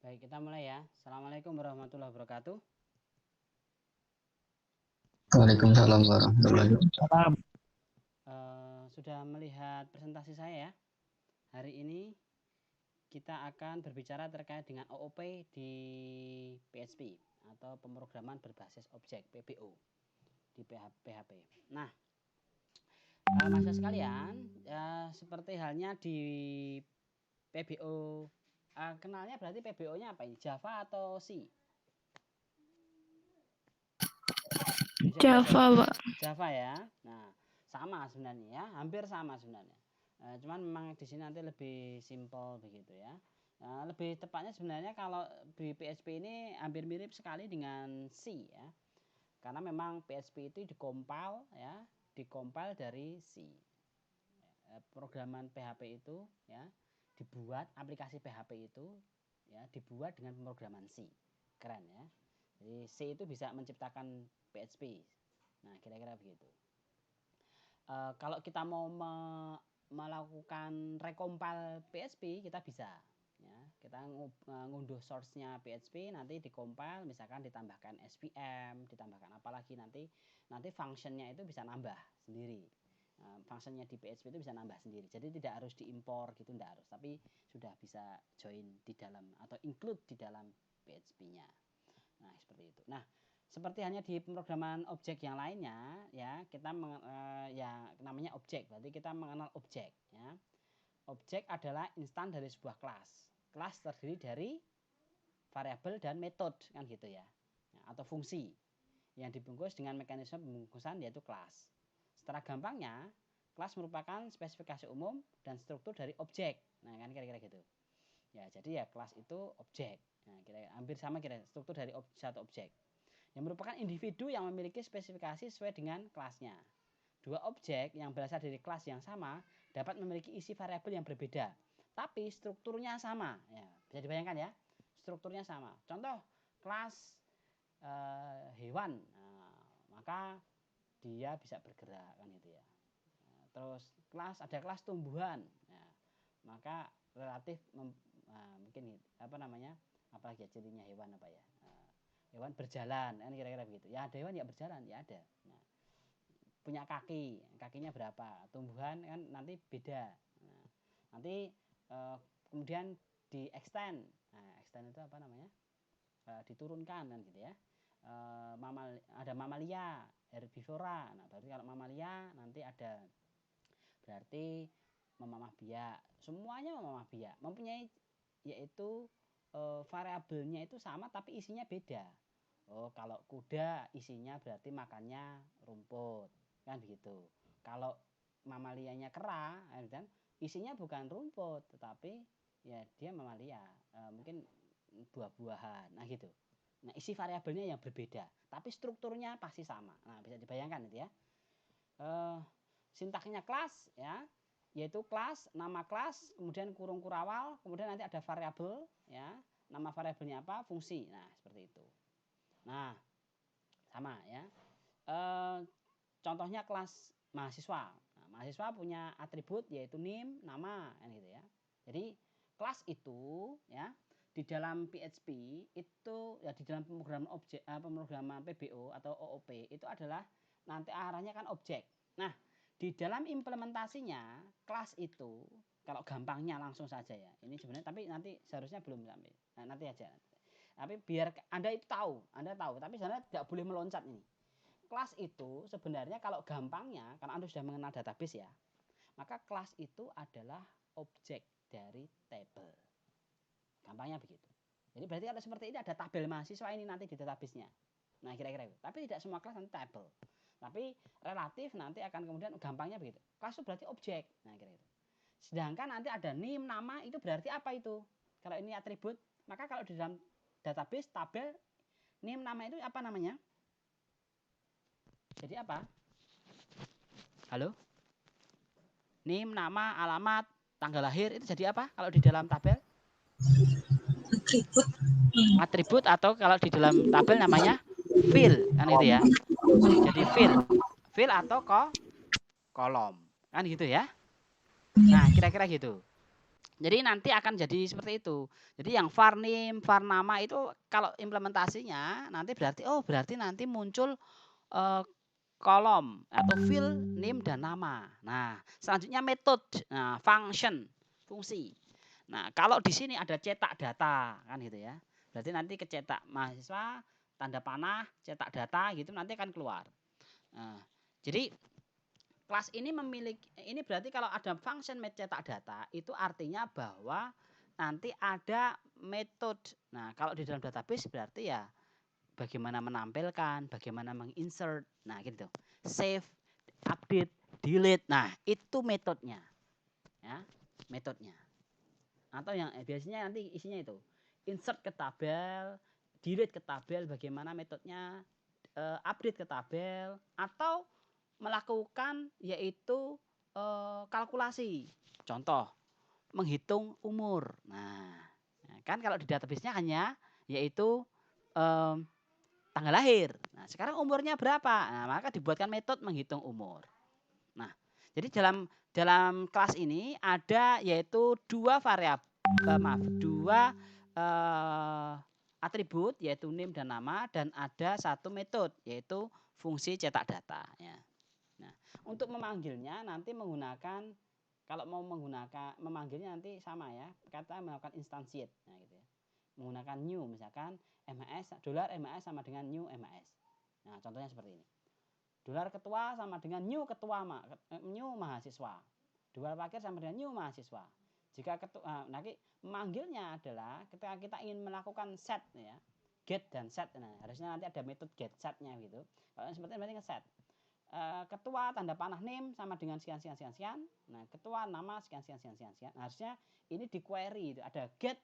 Baik, kita mulai ya. Assalamualaikum warahmatullahi wabarakatuh. Waalaikumsalam warahmatullahi wabarakatuh. Sudah melihat presentasi saya ya. Hari ini kita akan berbicara terkait dengan OOP di PHP atau pemrograman berbasis objek PBO di PHP. Nah, mahasiswa sekalian, seperti halnya di PBO, kenalnya berarti PBO-nya apa ini? Java atau C? Java, Pak. Java ya. Nah, sama sebenarnya ya, hampir sama sebenarnya. Cuman memang di sini nanti lebih simpel begitu ya. Lebih tepatnya sebenarnya kalau di PHP ini hampir mirip sekali dengan C ya. Karena memang PHP itu dikompil dari C. Programan PHP itu ya dibuat, aplikasi PHP itu ya dibuat dengan pemrograman C. Keren ya. Jadi C itu bisa menciptakan PHP. Nah, kira-kira begitu. Kalau kita mau melakukan recompile PHP, kita bisa ya. Kita ngunduh source-nya PHP, nanti dikompil, misalkan ditambahkan SVM, ditambahkan apalagi nanti function-nya itu bisa nambah sendiri. Function-nya di PHP itu bisa nambah sendiri. Jadi tidak harus diimpor gitu, tidak harus, tapi sudah bisa join di dalam atau include di dalam PHP-nya. Nah, seperti itu. Nah, seperti hanya di pemrograman objek yang lainnya ya, kita ya namanya objek, berarti kita mengenal objek ya. Objek adalah instan dari sebuah kelas. Kelas terdiri dari variabel dan metode kan gitu ya. Atau fungsi yang dibungkus dengan mekanisme pembungkusan yaitu kelas. Secara gampangnya, kelas merupakan spesifikasi umum dan struktur dari objek. Nah, kan kira-kira gitu. Ya, jadi ya kelas itu objek. Nah, kira-kira hampir sama kira struktur dari satu objek. Yang merupakan individu yang memiliki spesifikasi sesuai dengan kelasnya. Dua objek yang berasal dari kelas yang sama dapat memiliki isi variabel yang berbeda, tapi strukturnya sama. Ya, bisa dibayangkan ya, strukturnya sama. Contoh kelas hewan, maka dia bisa bergerak kan gitu ya. Terus ada kelas tumbuhan, maka relatif mungkin apalagi ya cirinya hewan apa ya? Hewan berjalan kan kira-kira begitu. Ya ada hewan ya berjalan, ya ada. Nah, punya kakinya berapa? Tumbuhan kan nanti beda. Nah, nanti kemudian di extend. Nah, extend itu diturunkan kan gitu ya. Ada mamalia, herbivora. Nah, berarti kalau mamalia nanti ada berarti memamah biak. Semuanya memamah biak. Mempunyai yaitu variabelnya itu sama tapi isinya beda. Oh, kalau kuda isinya berarti makannya rumput, kan begitu. Kalau mamalianya kera, kan isinya bukan rumput, tetapi ya dia mamalia, mungkin buah-buahan, nah gitu. Nah, isi variabelnya yang berbeda, tapi strukturnya pasti sama. Nah, bisa dibayangkan itu ya. Sintaksnya kelas ya, yaitu kelas, nama kelas, kemudian kurung kurawal, kemudian nanti ada variabel ya, nama variabelnya apa, fungsi. Nah, seperti itu. Nah, sama ya. Contohnya kelas mahasiswa. Nah, mahasiswa punya atribut yaitu NIM, nama, gitu ya. Jadi kelas itu ya di dalam PHP itu ya di dalam pemrograman PBO atau OOP itu adalah nanti arahnya kan objek. Nah, di dalam implementasinya kelas itu kalau gampangnya langsung saja ya. Ini sebenarnya tapi nanti seharusnya belum sampai. Nah, nanti aja. Tapi biar Anda itu tahu, tapi sebenarnya tidak boleh meloncat ini. Kelas itu sebenarnya kalau gampangnya, karena Anda sudah mengenal database ya, maka kelas itu adalah objek dari tabel. Gampangnya begitu. Jadi berarti kalau seperti ini ada tabel mahasiswa ini nanti di database-nya. Nah, kira-kira itu. Tapi tidak semua kelas nanti tabel. Tapi relatif nanti akan kemudian gampangnya begitu. Kelas itu berarti objek. Nah, kira-kira itu. Sedangkan nanti ada NIM, nama, itu berarti apa itu? Kalau ini atribut, maka kalau di dalam database, tabel, NIM, nama itu apa namanya? Jadi apa? Halo? NIM, nama, alamat, tanggal lahir, itu jadi apa kalau di dalam tabel? Atribut atau kalau di dalam tabel namanya field, kan itu ya. Jadi field atau kolom, kan gitu ya. Nah, kira-kira gitu. Jadi nanti akan jadi seperti itu. Jadi yang var name, var nama itu kalau implementasinya nanti berarti nanti muncul kolom atau field name dan nama. Nah, selanjutnya metode, nah function, fungsi. Nah, kalau di sini ada cetak data kan gitu ya. Berarti nanti kecetak mahasiswa, tanda panah, cetak data gitu nanti akan keluar. Nah, jadi kelas ini ini berarti kalau ada function cetak data itu artinya bahwa nanti ada metode. Nah, kalau di dalam database berarti ya bagaimana menampilkan, bagaimana menginsert. Nah, gitu. Save, update, delete. Nah, itu metodenya. Ya, metodenya. Atau yang biasanya nanti isinya itu insert ke tabel, delete ke tabel, bagaimana metodenya, update ke tabel, atau melakukan yaitu kalkulasi. Contoh, menghitung umur. Nah, kan kalau di database-nya hanya yaitu tanggal lahir. Nah, sekarang umurnya berapa? Nah, maka dibuatkan metode menghitung umur. Nah, jadi dalam kelas ini ada yaitu dua atribut yaitu name dan nama, dan ada satu metode yaitu fungsi cetak data ya. Nah, untuk memanggilnya nanti menggunakan, kalau mau memanggilnya nanti sama ya, kata melakukan instantiate. Nah, gitu ya. Menggunakan new, misalkan MAS $MAS sama dengan new MAS. Nah, contohnya seperti ini. Dolar ketua sama dengan new mahasiswa. Dolar parkir sama dengan new mahasiswa. Jika nanti memanggilnya adalah ketika kita ingin melakukan set ya, get dan set. Nah, harusnya nanti ada metode get setnya gitu. Kalau seperti ini berarti nge-set. Ketua tanda panah name sama dengan sekian. Nah, ketua nama sekian. Nah, harusnya ini di query itu ada get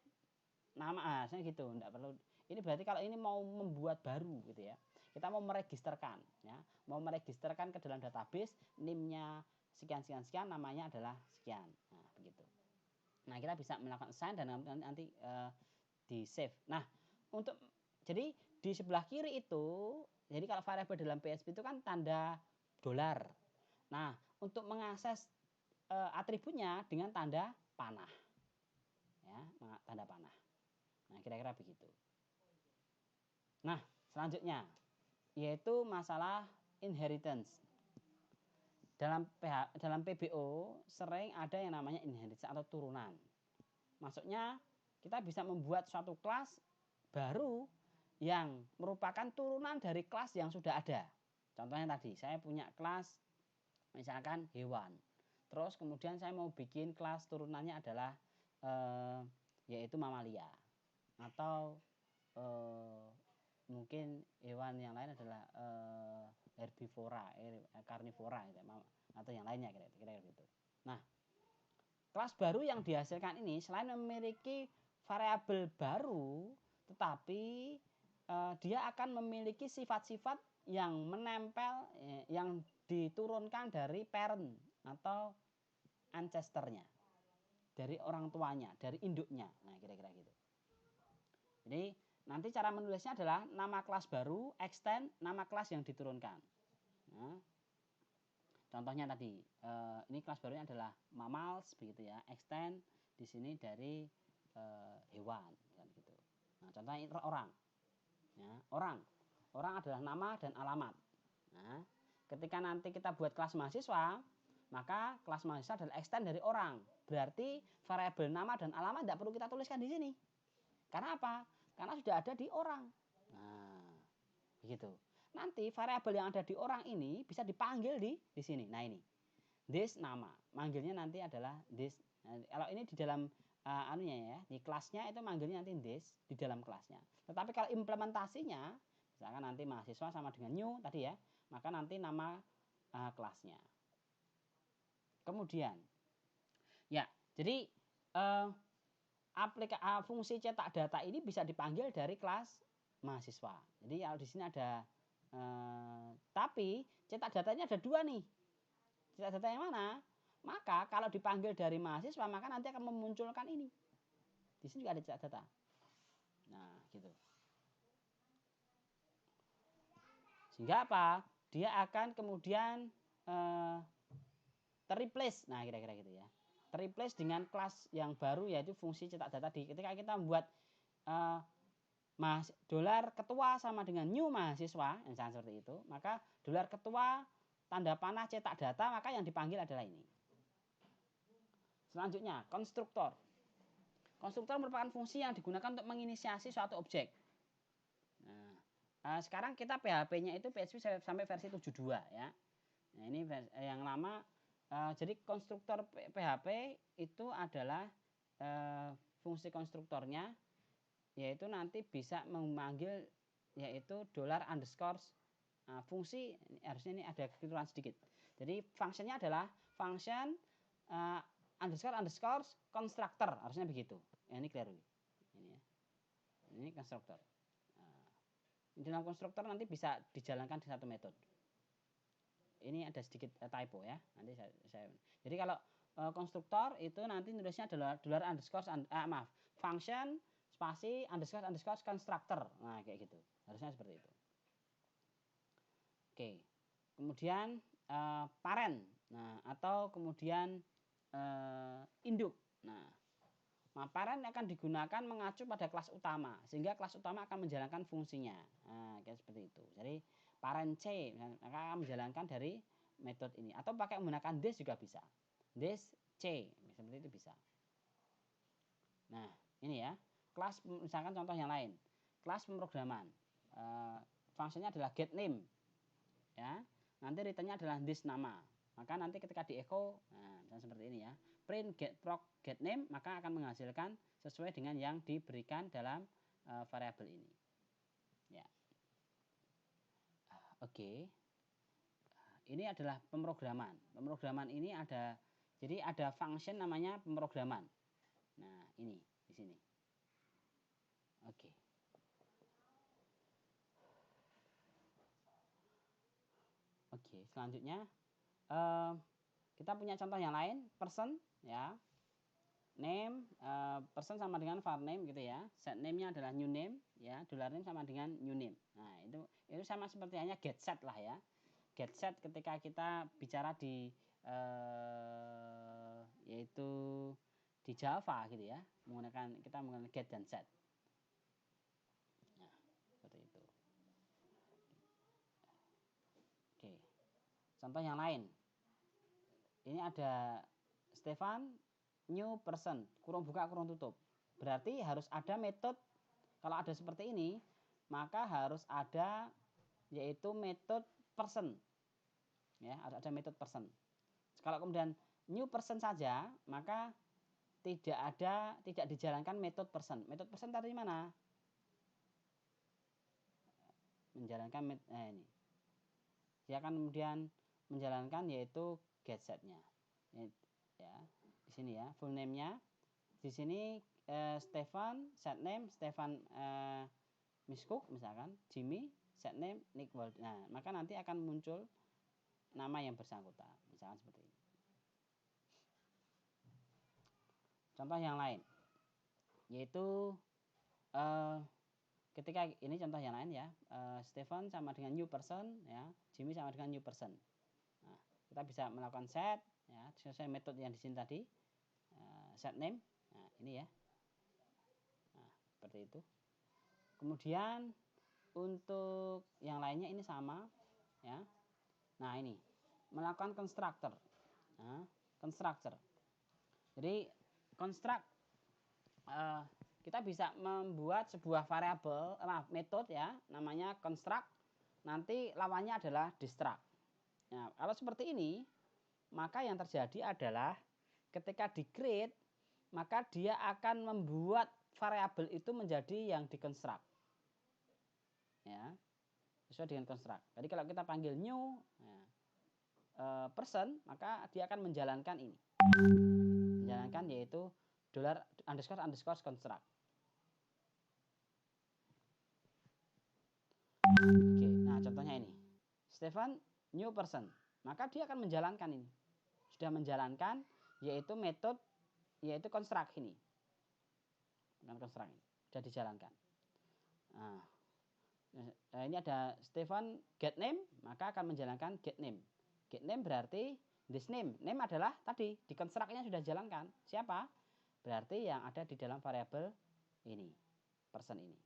nama, harusnya gitu, enggak perlu. Ini berarti kalau ini mau membuat baru gitu ya. Kita mau meregisterkan ya, mau meregisterkan ke dalam database, name-nya sekian, namanya adalah sekian. Nah, begitu. Nah, kita bisa melakukan assign dan nanti di save. Nah, jadi di sebelah kiri itu, jadi kalau variabel dalam PHP itu kan tanda dolar. Nah, untuk mengakses atributnya dengan tanda panah. Ya, tanda panah. Nah, kira-kira begitu. Nah, selanjutnya yaitu masalah inheritance. Dalam PBO sering ada yang namanya inheritance atau turunan. Maksudnya kita bisa membuat suatu kelas baru yang merupakan turunan dari kelas yang sudah ada. Contohnya tadi, saya punya kelas misalkan hewan. Terus kemudian saya mau bikin kelas turunannya adalah yaitu mamalia. Atau mungkin hewan yang lain adalah herbivora, karnivora gitu, atau yang lainnya kira-kira gitu. Nah, kelas baru yang dihasilkan ini selain memiliki variabel baru, tetapi dia akan memiliki sifat-sifat yang menempel, yang diturunkan dari parent atau ancestornya, dari orang tuanya, dari induknya. Nah, kira-kira gitu. Jadi nanti cara menulisnya adalah nama kelas baru, extend nama kelas yang diturunkan. Nah, contohnya tadi, ini kelas barunya adalah mammals begitu ya, extend di sini dari hewan kan gitu. Nah, contohnya orang. Ya, orang adalah nama dan alamat. Nah, ketika nanti kita buat kelas mahasiswa, maka kelas mahasiswa adalah extend dari orang. Berarti variabel nama dan alamat tidak perlu kita tuliskan di sini. Karena apa? Karena sudah ada di orang. Nah, begitu. Nanti variabel yang ada di orang ini bisa dipanggil di sini. Nah, ini this nama, manggilnya nanti adalah this. Nah, kalau ini di dalam anunya ya, di kelasnya itu manggilnya nanti this di dalam kelasnya. Tetapi kalau implementasinya, misalkan nanti mahasiswa sama dengan new tadi ya, maka nanti nama kelasnya. Kemudian, ya, jadi fungsi cetak data ini bisa dipanggil dari kelas mahasiswa. Jadi kalau di sini ada, tapi cetak datanya ada dua nih. Cetak data yang mana? Maka kalau dipanggil dari mahasiswa, maka nanti akan memunculkan ini. Di sini juga ada cetak data. Nah, gitu. Sehingga apa? Dia akan kemudian terreplace. Nah, kira-kira gitu ya. terreplace dengan kelas yang baru yaitu fungsi cetak data tadi. Ketika kita membuat dolar ketua sama dengan new mahasiswa, misalnya seperti itu, maka dolar ketua tanda panah cetak data, maka yang dipanggil adalah ini. Selanjutnya, konstruktor. Konstruktor merupakan fungsi yang digunakan untuk menginisiasi suatu objek. Nah, sekarang kita PHP-nya itu PHP sampai versi 72 ya. Nah, ini yang lama. Jadi konstruktor PHP itu adalah fungsi konstruktornya, yaitu nanti bisa memanggil yaitu $_ fungsi, harusnya ini ada kekeliruan sedikit. Jadi fungsinya adalah function _ constructor, harusnya begitu. Ini keliru. Ini ya. Ini konstruktor. Di dalam konstruktor nanti bisa dijalankan di satu metode. Ini ada sedikit typo ya. Nanti saya jadi kalau konstruktor itu nanti nulisnya adalah $_ function spasi _ constructor. Nah, kayak gitu. Harusnya seperti itu. Oke. Kemudian parent. Nah, atau kemudian induk. Nah, parent akan digunakan mengacu pada kelas utama, sehingga kelas utama akan menjalankan fungsinya. Nah, kayak seperti itu. Jadi parent C maka akan menjalankan dari metode ini, atau pakai menggunakan this juga bisa. This C seperti itu bisa. Nah, ini ya. Kelas, misalkan contoh yang lain. Kelas pemrograman. Fungsinya adalah get name. Ya. Nanti returnnya adalah this nama. Maka nanti ketika di echo, nah seperti ini ya. Print get proc get name, maka akan menghasilkan sesuai dengan yang diberikan dalam variabel ini. Ya. Oke. Ini adalah pemrograman. Pemrograman ini ada, jadi ada function namanya pemrograman. Nah, ini di sini. Oke. Oke, selanjutnya kita punya contoh yang lain, person ya. Name, person sama dengan var name gitu ya. Set name-nya adalah new name ya, $name sama dengan new name. Nah, itu sama seperti hanya get set lah ya. Get set ketika kita bicara di yaitu di Java gitu ya, kita menggunakan get dan set. Nah, seperti itu. Oke. Contoh yang lain. Ini ada Stefan new person, kurung buka kurung tutup. Berarti harus ada metode. Kalau ada seperti ini, maka harus ada yaitu metode person. Ya, harus ada metode person. Kalau kemudian new person saja, maka tidak dijalankan metode person. Metode person tadi mana? Menjalankan ini. Dia akan kemudian menjalankan yaitu get setnya. Ya, di sini ya, full name-nya. Di sini Stefan, set name Stefan Miskuk misalkan, Jimmy, set name Nick Wald. Nah, maka nanti akan muncul nama yang bersangkutan, misalkan seperti ini. Contoh yang lain, yaitu ketika ini contoh yang lain ya, Stefan sama dengan new person ya, Jimmy sama dengan new person. Nah, kita bisa melakukan set ya, sesuai metode yang di sini tadi, set name. Nah, ini ya. Nah, seperti itu. Kemudian untuk yang lainnya ini sama ya. Nah, ini melakukan constructor. Nah, constructor. Jadi construct kita bisa membuat sebuah variabel, metode ya, namanya construct. Nanti lawannya adalah destruct. Nah, kalau seperti ini, maka yang terjadi adalah ketika di create, maka dia akan membuat variabel itu menjadi yang di-construct. Ya, sesuai dengan construct. Jadi kalau kita panggil new person, maka dia akan menjalankan ini. Menjalankan yaitu $_ construct. Oke, nah contohnya ini. Stefan new person, maka dia akan menjalankan ini. Sudah menjalankan yaitu metode yaitu construct ini. Dengan construct ini sudah dijalankan. Nah, ini ada Stefan get name, maka akan menjalankan get name. Get name berarti This name adalah tadi di construct-nya sudah jalankan. Siapa? Berarti yang ada di dalam variabel ini, person ini.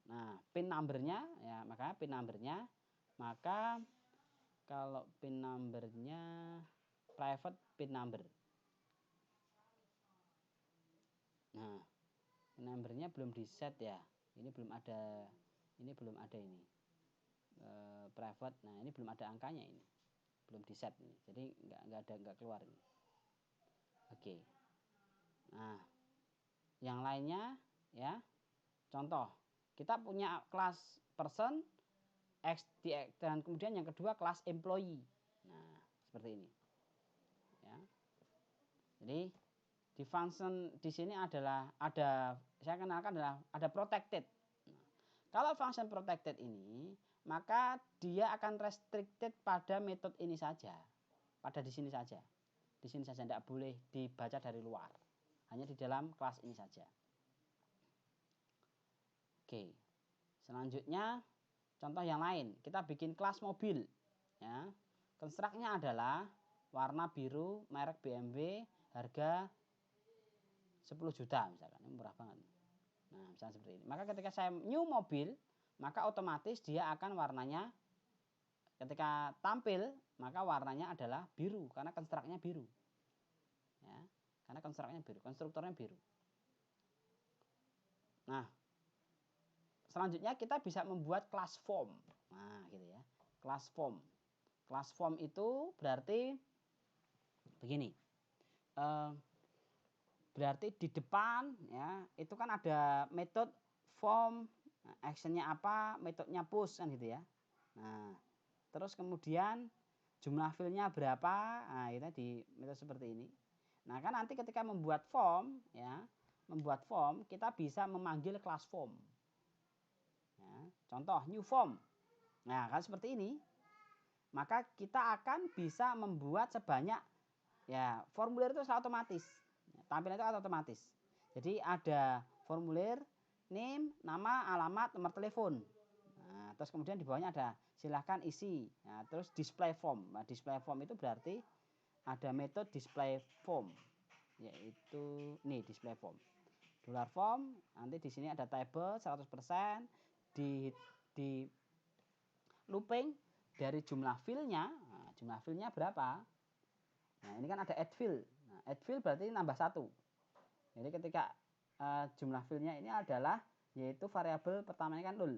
Nah, pin number-nya ya, maka pin number-nya, maka kalau pin number-nya private pin number. Nah, pin number-nya belum di set ya. Ini belum ada ini. Private. Nah, ini belum ada angkanya ini. Belum di set ini. Jadi enggak keluar ini. Oke. Nah, yang lainnya ya. Contoh, kita punya kelas person dan kemudian yang kedua kelas employee. Nah, seperti ini. Ya. Jadi di function di sini adalah saya kenalkan adalah ada protected. Nah, kalau function protected ini, maka dia akan restricted pada metode ini saja. Pada di sini saja. Di sini saja, tidak boleh dibaca dari luar. Hanya di dalam kelas ini saja. Oke. Selanjutnya contoh yang lain, kita bikin kelas mobil ya. Construct-nya adalah warna biru, merek BMW, harga 10 juta misalkan. Ini murah banget. Nah, misalnya seperti ini. Maka ketika saya new mobil, maka otomatis dia akan warnanya ketika tampil, maka warnanya adalah biru karena construct-nya biru. Ya, karena construct-nya biru, konstruktornya biru. Nah, selanjutnya kita bisa membuat class form. Nah, gitu ya. Class form. Class form itu berarti begini. Berarti di depan ya, itu kan ada metode form, actionnya apa, metodenya push kan gitu ya. Nah, terus kemudian jumlah fieldnya berapa, nah itu di metode seperti ini. Nah, kan nanti ketika membuat form ya, kita bisa memanggil class form. Ya, contoh new form. Nah, kan seperti ini. Maka kita akan bisa membuat sebanyak ya, formulir itu secara otomatis. Tampilan itu otomatis. Jadi ada formulir, name, nama, alamat, nomor telepon. Nah, terus kemudian di bawahnya ada silahkan isi. Nah, terus display form. Nah, display form itu berarti ada metode display form, yaitu nih display form. Dollar form, nanti di sini ada table 100% di looping dari jumlah field-nya. Nah, jumlah field-nya berapa? Nah, ini kan ada add field. Nah, add field berarti nambah 1. Jadi ketika jumlah field-nya ini adalah yaitu variabel pertamanya kan 0.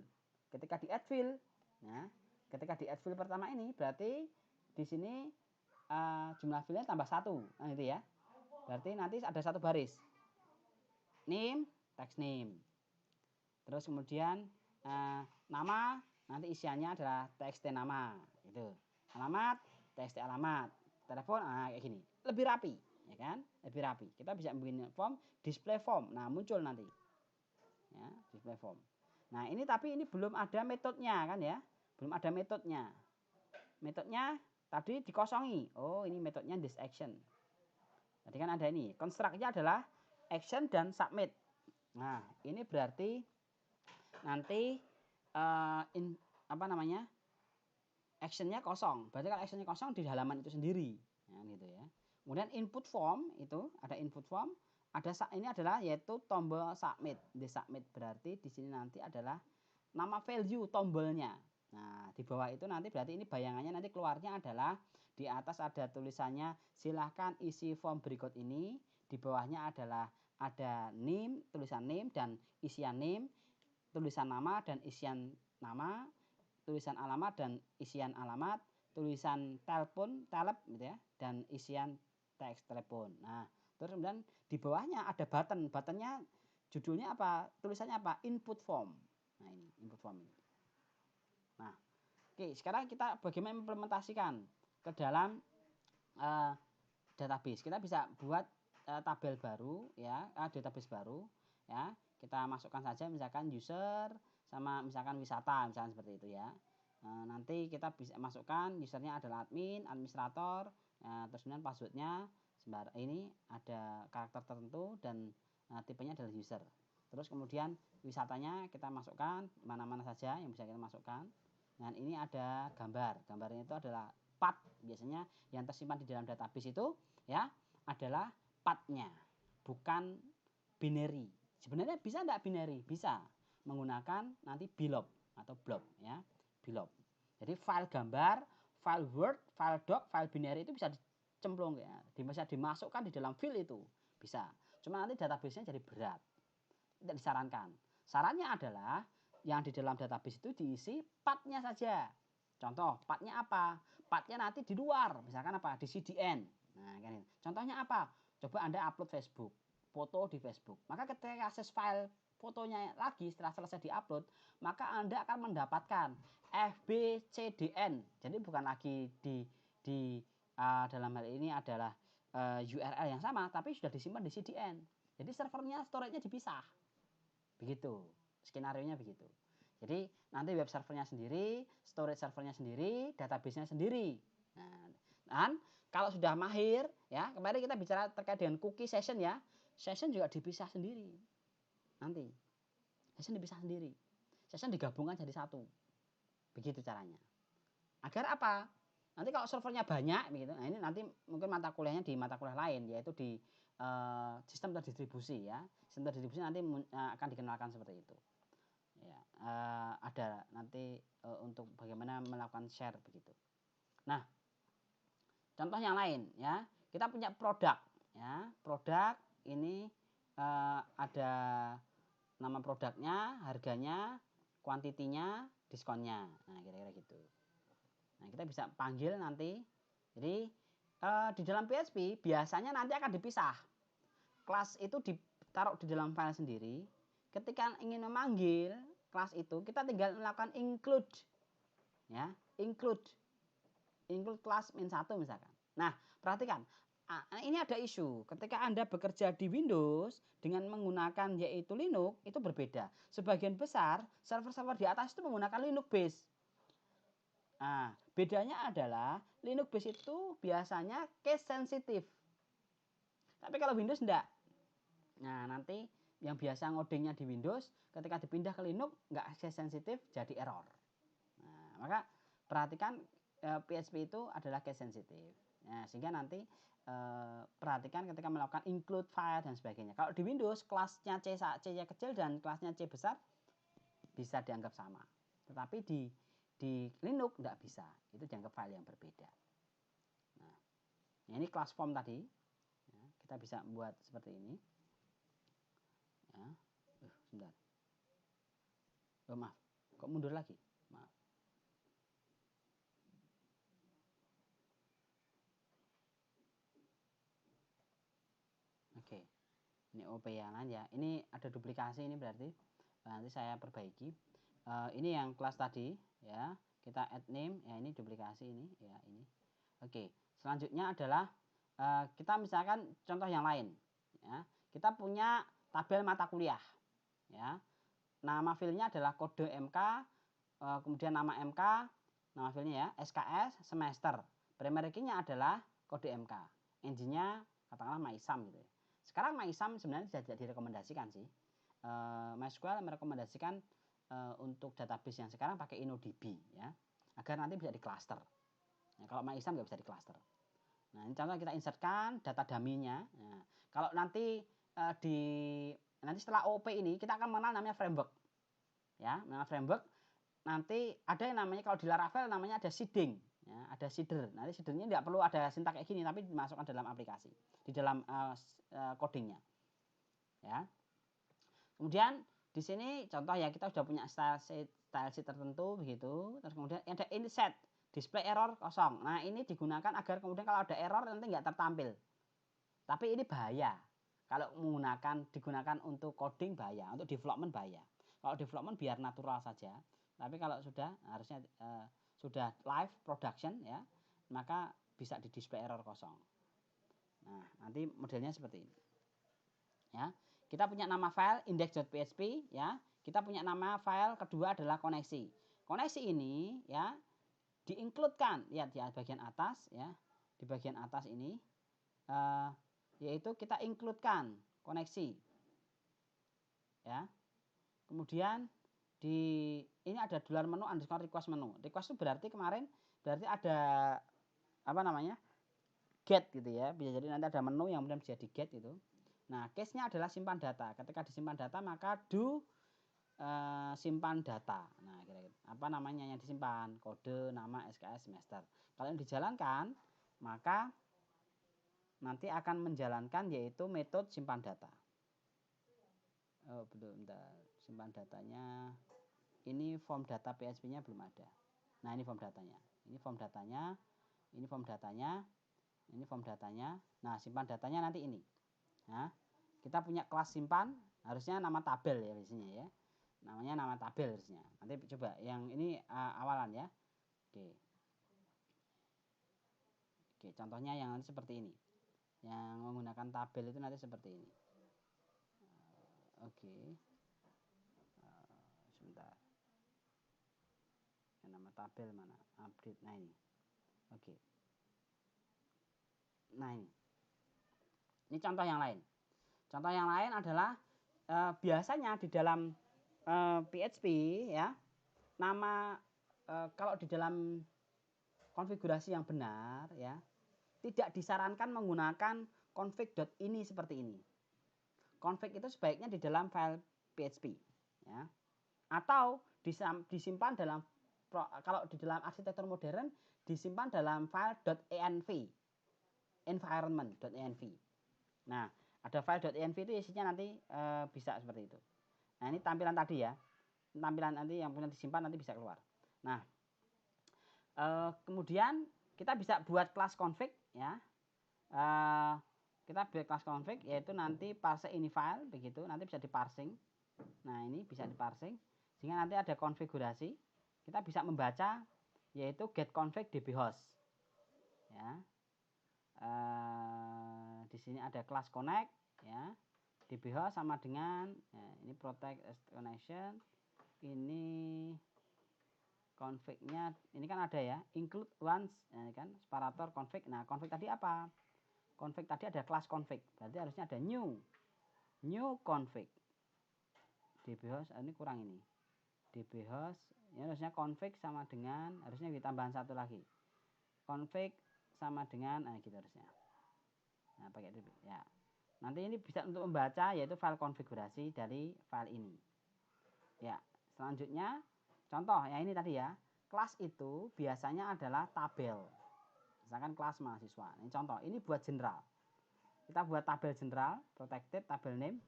Ketika di add field, nah, ketika di add field pertama ini berarti di sini jumlah field-nya tambah 1. Nah, gitu ya. Berarti nanti ada satu baris. Name, text name. Terus kemudian nama, nanti isiannya adalah txt nama, gitu. Alamat, txt alamat. Telepon, kayak gini. Lebih rapi, ya kan? Lebih rapi. Kita bisa bikin form, display form. Nah, muncul nanti. Ya, display form. Nah, ini tapi ini belum ada metodenya kan ya? Belum ada metodenya. Metodenya tadi dikosongi. Oh, ini metodenya this action. Tadi kan ada ini. Construct-nya adalah action dan submit. Nah, ini berarti nanti actionnya kosong. Berarti kalau actionnya kosong di halaman itu sendiri, ya, gitu ya. Kemudian input form itu ada input form, ini adalah yaitu tombol submit. Di submit berarti di sini nanti adalah nama value tombolnya. Nah, di bawah itu nanti berarti ini bayangannya nanti keluarnya adalah di atas ada tulisannya silahkan isi form berikut ini. Di bawahnya adalah ada name, tulisan name dan isian name, tulisan nama dan isian nama, tulisan alamat dan isian alamat, tulisan telepon, gitu ya, dan isian teks telepon. Nah, terus kemudian di bawahnya ada button. Buttonnya judulnya apa? Tulisannya apa? Input form. Nah, ini input form ini. Nah, oke, sekarang kita bagaimana implementasikan ke dalam database. Kita bisa buat tabel baru ya, database baru ya. Kita masukkan saja misalkan user sama misalkan wisata misalkan seperti itu ya. Nanti kita bisa masukkan usernya adalah admin, administrator, terus kemudian passwordnya ini ada karakter tertentu dan tipenya adalah user. Terus kemudian wisatanya kita masukkan mana-mana saja yang bisa kita masukkan. Dan ini ada gambar. Gambarnya itu adalah path. Biasanya yang tersimpan di dalam database itu ya adalah path-nya, bukan binary. Sebenarnya bisa enggak binary? Bisa, menggunakan nanti blob atau blob ya, blob. Jadi file gambar, file word, file doc, file binary itu bisa dicemplung ya, bisa dimasukkan di dalam file itu, bisa. Cuma nanti database-nya jadi berat. Tidak disarankan. Sarannya adalah yang di dalam database itu diisi path-nya saja. Contoh, path-nya apa? Path-nya nanti di luar, misalkan apa? Di CDN. Nah, kan itu. Contohnya apa? Coba Anda upload Facebook, foto di Facebook. Maka ketika akses file fotonya lagi setelah selesai diupload, maka Anda akan mendapatkan FBCDN. Jadi bukan lagi di dalam hal ini adalah URL yang sama, tapi sudah disimpan di CDN. Jadi servernya, storage-nya dipisah. Begitu, skenario-nya begitu. Jadi nanti web servernya sendiri, storage servernya sendiri, database-nya sendiri. Nah, dan kalau sudah mahir, ya kemarin kita bicara terkait dengan cookie session ya, session juga dipisah sendiri. Nanti session dipisah sendiri, session digabungkan jadi satu. Begitu caranya. Agar apa? Nanti kalau servernya banyak, begitu. Nah ini nanti mungkin mata kuliahnya di mata kuliah lain, yaitu di sistem terdistribusi ya. Sistem terdistribusi nanti akan dikenalkan seperti itu. Ya, ada nanti untuk bagaimana melakukan share begitu. Nah, contoh yang lain ya, kita punya produk ya, produk ini ada nama produknya, harganya, kuantitinya, diskonnya. Nah, kira-kira gitu. Nah, kita bisa panggil nanti. Jadi di dalam PHP biasanya nanti akan dipisah. Kelas itu ditaruh di dalam file sendiri. Ketika ingin memanggil kelas itu, kita tinggal melakukan include. Ya, include kelas -1 misalkan. Nah, perhatikan. Ini ada isu. Ketika Anda bekerja di Windows dengan menggunakan yaitu Linux, itu berbeda. Sebagian besar server-server di atas itu menggunakan Linux base. Nah, bedanya adalah Linux base itu biasanya case sensitif. Tapi kalau Windows enggak. Nah, nanti yang biasa ngodingnya di Windows, ketika dipindah ke Linux enggak case sensitif, jadi error. Nah, maka perhatikan PHP itu adalah case sensitif. Nah, sehingga nanti perhatikan ketika melakukan include file dan sebagainya. Kalau di Windows kelasnya C-nya kecil dan kelasnya C besar bisa dianggap sama. Tetapi di Linux enggak bisa. Itu dianggap file yang berbeda. Nah, ini class form tadi. Ya, kita bisa membuat seperti ini. Ya. Sebentar. Oh, maaf. Kok mundur lagi? Maaf. Oke. Ini OP yang lain ya. Ini ada duplikasi ini berarti. Nanti saya perbaiki. Ini yang kelas tadi ya. Kita add name ya, ini duplikasi ini ya, ini. Oke. Selanjutnya adalah kita misalkan contoh yang lain ya. Kita punya tabel mata kuliah ya. Nama filenya adalah kode MK, kemudian nama MK, nama filenya ya, SKS semester. Primary key-nya adalah kode MK. Engine-nya katakanlah MySum gitu ya. Sekarang MySum sebenarnya tidak direkomendasikan sih. MySQL merekomendasikan untuk database yang sekarang pakai InnoDB ya, agar nanti bisa di cluster. Nah, kalau MySum nggak bisa di cluster. Nah, ini contoh kita insertkan data dummy-nya. Nah, kalau nanti nanti setelah OP ini kita akan mengenal namanya framework. Ya, nama framework. Nanti ada yang namanya kalau di Laravel namanya ada seeding, ya, ada seeder. Nanti seedernya tidak perlu ada sintak kayak gini, tapi dimasukkan dalam aplikasi, di dalam codingnya. Ya. Kemudian di sini contoh ya, kita sudah punya style sheet tertentu begitu. Terus kemudian ada inset, display error kosong. Nah, ini digunakan agar kemudian kalau ada error nanti nggak tertampil. Tapi ini bahaya. Kalau digunakan untuk coding bahaya, untuk development bahaya. Kalau development biar natural saja. Tapi kalau sudah harusnya sudah live production ya, maka bisa di display error kosong. Nah, nanti modelnya seperti ini. Ya. Kita punya nama file index.php ya. Kita punya nama file kedua adalah koneksi. Koneksi ini ya di-include-kan ya di bagian atas ya. Di bagian atas ini yaitu kita include-kan koneksi. Ya. Kemudian ini ada $menu underscore request menu. Request itu berarti kemarin berarti ada apa namanya, get gitu ya, bisa jadi nanti ada menu yang kemudian bisa di get gitu. Nah, case-nya adalah simpan data. Ketika disimpan data maka do simpan data. Nah, kira-kira apa namanya yang disimpan? Kode, nama, SKS, semester. Kalau yang dijalankan maka nanti akan menjalankan yaitu metode simpan data. Oh, belum, bentar. Simpan datanya. Ini form data PHP-nya belum ada. Nah, ini form datanya. Ini form datanya. Ini form datanya. Ini form datanya. Nah, simpan datanya nanti ini. Nah, kita punya kelas simpan, harusnya nama tabel ya biasanya ya. Namanya nama tabel harusnya. Nanti coba yang ini awalan ya. Oke. Oke, contohnya yang nanti seperti ini. Yang menggunakan tabel itu nanti seperti ini. Oke. Sebentar. Yang nama tabel mana? Update. Nah ini. Oke. Nah ini. Ini contoh yang lain. Contoh yang lain adalah biasanya di dalam PHP ya, nama kalau di dalam konfigurasi yang benar ya, tidak disarankan menggunakan config.ini seperti ini. Config itu sebaiknya di dalam file PHP ya. Atau disimpan dalam, kalau di dalam arsitektur modern disimpan dalam file .env, environment.env. Nah, ada file .env itu isinya nanti bisa seperti itu. Nah, ini tampilan tadi ya. Tampilan nanti yang punya disimpan nanti bisa keluar. Nah, kemudian kita bisa buat kelas config ya. Kita buat kelas config yaitu nanti parse ini file begitu, nanti bisa diparsing. Nah, ini bisa diparsing sehingga nanti ada konfigurasi. Kita bisa membaca yaitu get config dbhost. Ya. Di sini ada kelas connect ya. dbhost sama dengan ya, ini protect connection, ini config-nya ini kan ada ya, include once ya kan, separator config. Nah, config tadi apa? Config tadi ada kelas config, berarti harusnya ada new config. dbhost ini kurang ini. dbhost ini harusnya config sama dengan, harusnya ditambahan satu lagi. Config sama dengan gitu harusnya. Nah, pakai db ya. Nanti ini bisa untuk membaca yaitu file konfigurasi dari file ini. Ya, selanjutnya contoh ya ini tadi ya. Kelas itu biasanya adalah tabel. Misalkan kelas mahasiswa. Ini contoh, ini buat general. Kita buat tabel general, protected tabel name.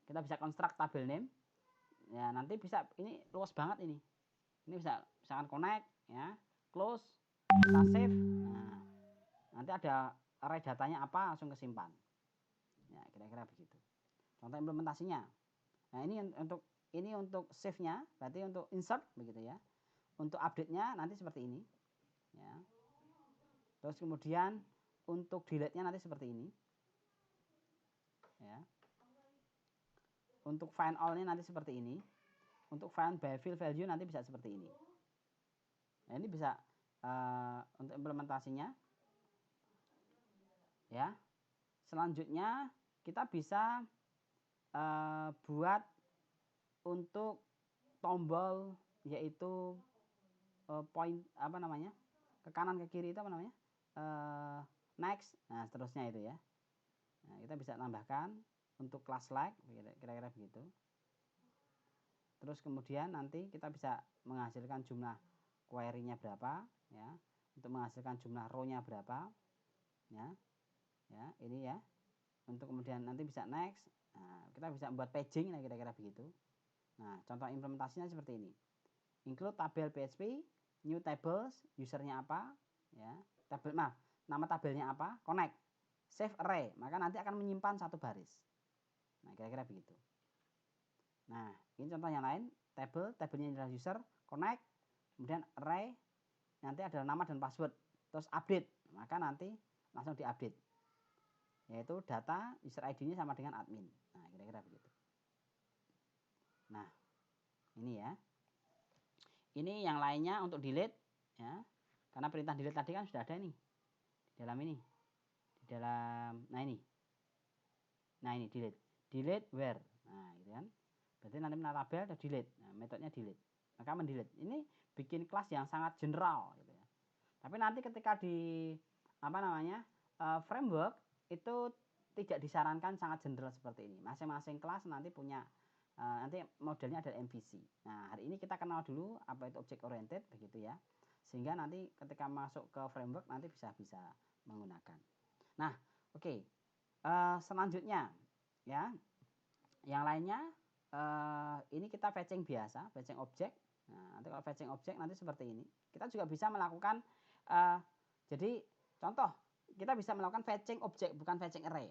Kita bisa construct tabel name. Ya, nanti bisa ini luas banget ini. Ini bisa misalkan connect ya, close, kita save. Nah, nanti ada array datanya apa langsung kesimpan. Ya, kira-kira begitu. Contoh implementasinya. Nah, ini untuk save-nya, berarti untuk insert begitu ya. Untuk update-nya nanti seperti ini. Ya. Terus kemudian untuk delete-nya nanti seperti ini. Ya. Untuk find all-nya nanti seperti ini. Untuk find by field value nanti bisa seperti ini. Nah, ini bisa untuk implementasinya. Ya. Selanjutnya kita bisa buat untuk tombol yaitu point apa namanya, ke kanan ke kiri itu apa namanya, next, nah seterusnya itu ya. Nah, kita bisa tambahkan untuk kelas like kira-kira begitu. Terus kemudian nanti kita bisa menghasilkan jumlah query-nya berapa ya, untuk menghasilkan jumlah row-nya berapa ya. Ya, ini ya. Untuk kemudian nanti bisa next. Nah, kita bisa membuat paging nah kira-kira begitu. Nah, contoh implementasinya seperti ini. Include tabel PHP, new tables, usernya apa, ya, tabel nama tabelnya apa, connect, save array, maka nanti akan menyimpan satu baris. Nah, kira-kira begitu. Nah, ini contoh yang lain, tabelnya adalah user, connect, kemudian array, nanti adalah nama dan password, terus update, maka nanti langsung diupdate, yaitu data user ID-nya sama dengan admin. Nah, kira-kira begitu. Nah, ini ya. Ini yang lainnya untuk delete ya. Karena perintah delete tadi kan sudah ada nih. Di dalam ini. Di dalam Nah, ini delete. Delete where. Nah, gitu kan. Berarti nanti tabel ada delete. Nah, metodenya delete. Maka mendelete. Ini bikin kelas yang sangat general gitu ya. Tapi nanti ketika di framework itu tidak disarankan sangat general seperti ini. Masing-masing kelas nanti punya nanti modelnya adalah MVC. Nah, hari ini kita kenal dulu apa itu object oriented begitu ya. Sehingga nanti ketika masuk ke framework nanti bisa menggunakan. Nah, oke. Selanjutnya ya. Yang lainnya ini kita fetching biasa, fetching objek. Nah, nanti kalau fetching objek nanti seperti ini. Kita juga bisa melakukan jadi contoh kita bisa melakukan fetching objek bukan fetching array.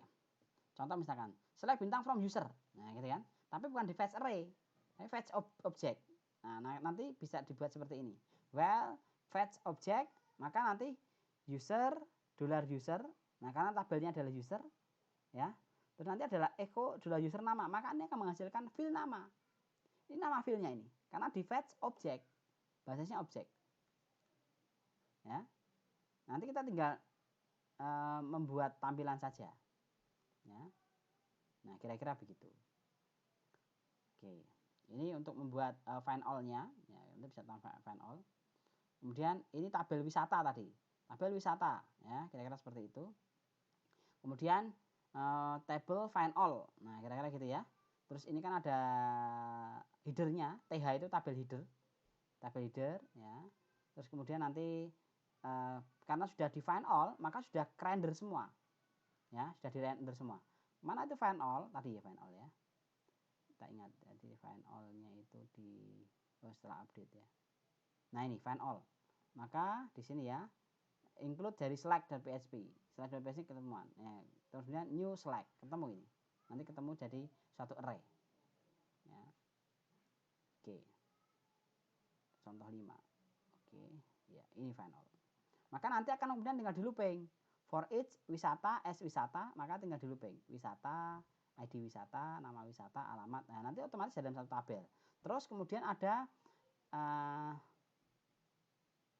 Contoh misalkan select bintang from user. Nah, gitu kan. Tapi bukan di fetch array, fetch object. Nah, nanti bisa dibuat seperti ini. Well, fetch object, maka nanti user, $user. Nah, karena tabelnya adalah user, ya. Terus nanti adalah echo $user nama, maka ini akan menghasilkan field nama. Ini nama fieldnya ini, karena di fetch object, basisnya objek. Ya. Nanti kita tinggal membuat tampilan saja. Ya. Nah, kira-kira begitu. Oke, ini untuk membuat find all-nya, ya, nanti bisa find all. Kemudian ini tabel wisata tadi, tabel wisata, ya, kira-kira seperti itu. Kemudian table find all, nah kira-kira gitu ya. Terus ini kan ada headernya, TH itu tabel header, ya. Terus kemudian nanti karena sudah di find all, maka sudah render semua, ya, sudah di render semua. Mana itu find all tadi ya, find all ya. Kita ingat jadi find all-nya itu setelah update ya. Nah, ini find all. Maka di sini ya include dari select.php. Select.php ketemuan. Ya, terus kemudian new select ketemu ini. Nanti ketemu jadi suatu array. Ya. Oke. Contoh 5. Oke, ya ini find all. Maka nanti akan kemudian tinggal di looping. For each wisata s wisata, maka tinggal di looping. Wisata ID wisata, nama wisata, alamat. Nah, nanti otomatis dalam satu tabel. Terus kemudian ada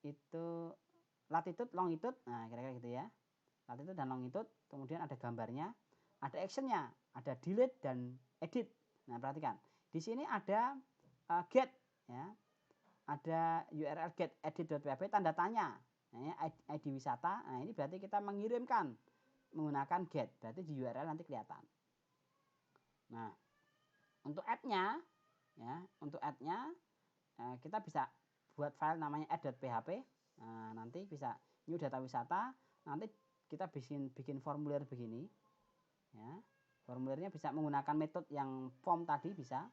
itu latitude, longitude. Nah, kira-kira gitu ya. Latitude dan longitude. Kemudian ada gambarnya, ada actionnya, ada delete dan edit. Nah, perhatikan. Di sini ada get, ya. Ada URL get edit.php tanda tanya. Nah, ID wisata. Nah, ini berarti kita mengirimkan menggunakan get. Berarti di URL nanti kelihatan. Nah, untuk add-nya, ya, untuk add-nya kita bisa buat file namanya add.php. Nah, nanti bisa new data wisata. Nanti kita bikin formulir begini, ya. Formulirnya bisa menggunakan metode yang form tadi bisa.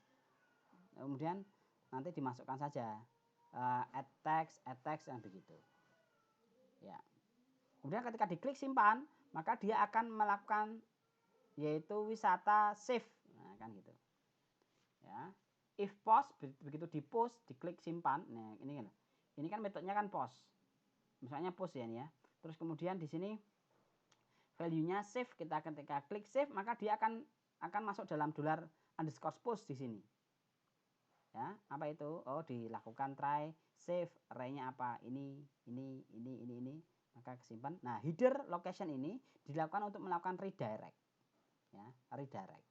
Kemudian nanti dimasukkan saja add text yang begitu. Ya. Kemudian ketika diklik simpan, maka dia akan melakukan yaitu wisata save. Nah, kan gitu. Ya. If post, begitu di post, diklik simpan. Nah, ini kan metodenya kan post. Misalnya post ya ini ya. Terus kemudian di sini value-nya save, kita ketika klik save maka dia akan masuk dalam $_post di sini. Ya, apa itu? Oh, dilakukan try save, array-nya apa? Ini. Maka kesimpan. Nah, header location ini dilakukan untuk melakukan redirect. Ya, redirect.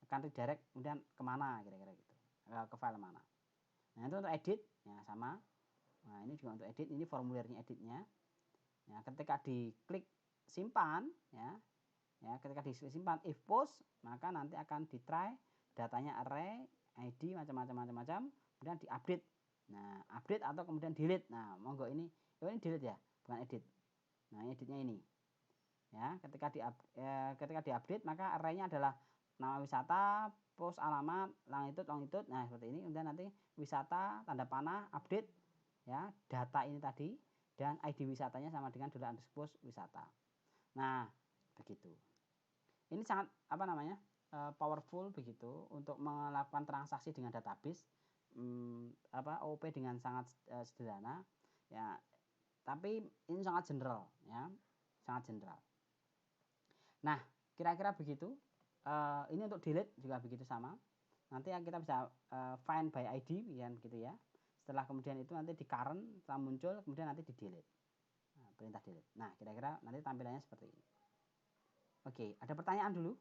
Akan redirect kemudian kemana kira-kira gitu. Ke file mana. Nah, itu untuk edit, ya sama. Nah, ini juga untuk edit, ini formulirnya editnya. Ya, ketika diklik simpan, ya ketika disimpan if post, maka nanti akan di try datanya array, ID macam-macam, kemudian diupdate. Nah, update atau kemudian delete. Nah, monggo ini delete ya, bukan edit. Nah, editnya ini. Ya, ketika diupdate maka array-nya adalah nama wisata, post alamat, longitude. Nah, seperti ini. Kemudian nanti wisata, tanda panah, update, ya, data ini tadi dan ID wisatanya sama dengan $_wisata. Nah, begitu. Ini sangat powerful begitu untuk melakukan transaksi dengan database. OOP dengan sangat sederhana, ya. Tapi ini sangat general, ya, sangat general. Nah, kira-kira begitu. Ini untuk delete juga begitu sama. Nanti kita bisa find by ID, ya, begitu ya. Setelah kemudian itu nanti di current setelah muncul, kemudian nanti di delete. Nah, perintah delete. Nah, kira-kira nanti tampilannya seperti ini. Oke, ada pertanyaan dulu?